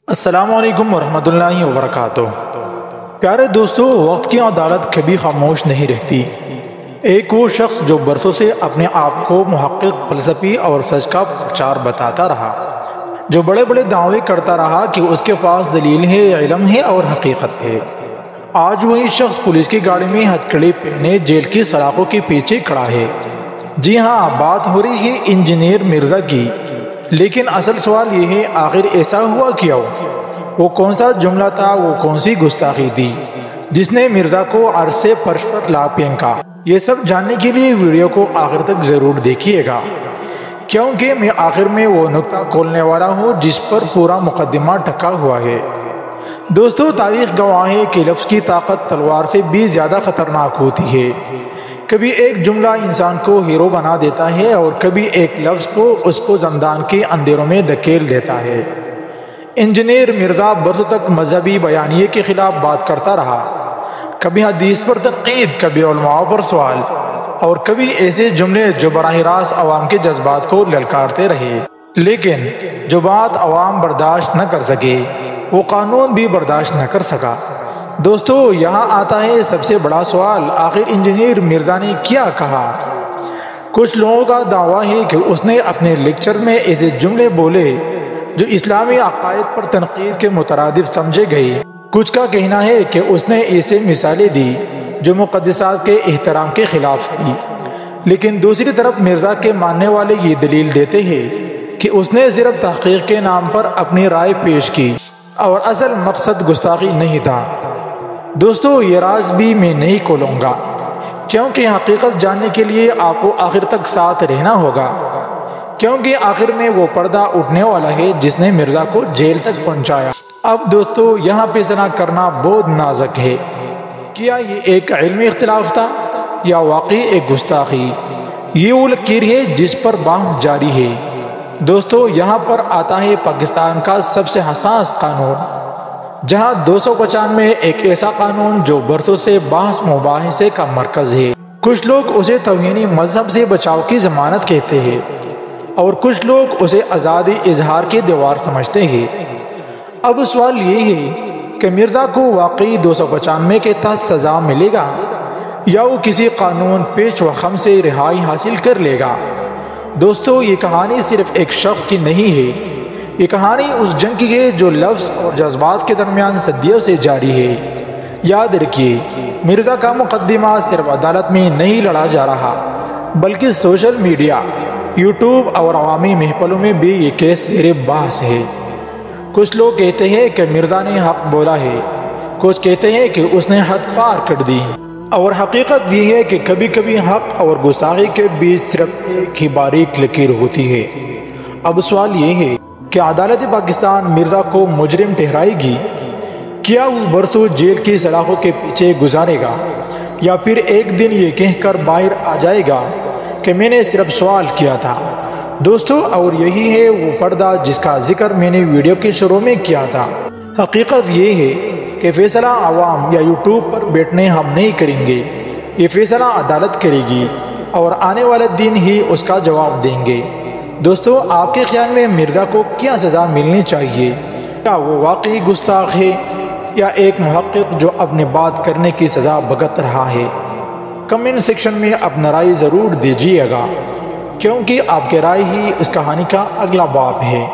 السلام علیکم ورحمۃ اللہ وبرکاتہ۔ پیارے دوستو، وقت کی عدالت کبھی خاموش نہیں رہتی۔ ایک وہ شخص جو برسوں سے اپنے آپ کو محقق، فلسفی اور سچ کا پرچار بتاتا رہا، جو بڑے بڑے دعوے کرتا رہا کہ اس کے پاس دلیل ہے، علم ہے اور حقیقت ہے، آج وہی شخص پولیس کی گاڑی میں ہتھکڑی پہنے جیل کی سلاخوں کے پیچھے کھڑا ہے۔ جی ہاں، بات ہو رہی ہے انجینئر مرزا کی۔ لیکن اصل سوال یہ ہے، آخر ایسا ہوا کیوں؟ وہ کون سا جملہ تھا، وہ کون سی گستاخی تھی جس نے مرزا کو عرش سے فرش پر لا پھینکا؟ یہ سب جاننے کے لیے ویڈیو کو آخر تک ضرور دیکھیے گا، کیونکہ میں آخر میں وہ نقطہ کھولنے والا ہوں جس پر پورا مقدمہ ٹھکا ہوا ہے۔ دوستو، تاریخ گواہ ہے کہ لفظ کی طاقت تلوار سے بھی زیادہ خطرناک ہوتی ہے۔ کبھی ایک جملہ انسان کو ہیرو بنا دیتا ہے اور کبھی ایک لفظ اس کو زندان کے اندھیروں میں دھکیل دیتا ہے۔ انجینئر مرزا برسوں تک مذہبی بیانیے کے خلاف بات کرتا رہا، کبھی حدیث پر تنقید، کبھی علماء پر سوال، اور کبھی ایسے جملے جو براہ راست عوام کے جذبات کو للکارتے رہے۔ لیکن جو بات عوام برداشت نہ کر سکے، وہ قانون بھی برداشت نہ کر سکا۔ دوستو، یہاں آتا ہے سب سے بڑا سوال، آخر انجینئر مرزا نے کیا کہا؟ کچھ لوگوں کا دعویٰ ہے کہ اس نے اپنے لیکچر میں ایسے جملے بولے جو اسلامی عقائد پر تنقید کے مترادف سمجھے گئے۔ کچھ کا کہنا ہے کہ اس نے ایسے مثالیں دی جو مقدسات کے احترام کے خلاف تھی۔ لیکن دوسری طرف مرزا کے ماننے والے یہ دلیل دیتے ہیں کہ اس نے صرف تحقیق کے نام پر اپنی رائے پیش کی اور اصل مقصد گستاخی نہیں تھا۔ دوستو، یہ راز بھی میں نہیں کھولوں گا، کیونکہ حقیقت جاننے کے لیے آپ کو آخر تک ساتھ رہنا ہوگا، کیونکہ آخر میں وہ پردہ اٹھنے والا ہے جس نے مرزا کو جیل تک پہنچایا۔ اب دوستو، یہاں فیصلہ کرنا بہت نازک ہے، کیا یہ ایک علمی اختلاف تھا یا واقعی ایک گستاخی؟ یہ وہ لکیر ہے جس پر بحث جاری ہے۔ دوستو، یہاں پر آتا ہے پاکستان کا سب سے حساس قانون، جہاں 255 میں ایک ایسا قانون جو برسوں سے بحث مباحثے کا مرکز ہے۔ کچھ لوگ اسے توہین مذہب سے بچاؤ کی ضمانت کہتے ہیں اور کچھ لوگ اسے آزادی اظہار کی دیوار سمجھتے ہیں۔ اب سوال یہ ہے کہ مرزا کو واقعی 295 کے تحت سزا ملے گا یا وہ کسی قانون پیش و خم سے رہائی حاصل کر لے گا؟ دوستو، یہ کہانی صرف ایک شخص کی نہیں ہے، یہ کہانی اس جنگ کی ہے جو لفظ اور جذبات کے درمیان صدیوں سے جاری ہے۔ یاد رکھیے، مرزا کا مقدمہ صرف عدالت میں نہیں لڑا جا رہا، بلکہ سوشل میڈیا، یوٹیوب اور عوامی محفلوں میں بھی یہ کیس زیر بحث ہے۔ کچھ لوگ کہتے ہیں کہ مرزا نے حق بولا ہے، کچھ کہتے ہیں کہ اس نے حد پار کر دی، اور حقیقت یہ ہے کہ کبھی کبھی حق اور گستاخی کے بیچ صرف ایک ہی باریک لکیر ہوتی ہے۔ اب سوال یہ ہے کہ عدالت پاکستان مرزا کو مجرم ٹھہرائے گی؟ کیا وہ برسوں جیل کی سلاخوں کے پیچھے گزارے گا، یا پھر ایک دن یہ کہہ کر باہر آ جائے گا کہ میں نے صرف سوال کیا تھا؟ دوستو، اور یہی ہے وہ پردہ جس کا ذکر میں نے ویڈیو کے شروع میں کیا تھا۔ حقیقت یہ ہے کہ فیصلہ عوام یا یوٹیوب پر بیٹھنے ہم نہیں کریں گے، یہ فیصلہ عدالت کرے گی اور آنے والے دن ہی اس کا جواب دیں گے۔ دوستو، آپ کے خیال میں مرزا کو کیا سزا ملنی چاہیے؟ کیا وہ واقعی گستاخ ہے یا ایک محقق جو اپنے بات کرنے کی سزا بھگت رہا ہے؟ کمنٹ سیکشن میں اپنا رائے ضرور دیجیے گا، کیونکہ آپ کے رائے ہی اس کہانی کا اگلا باب ہے۔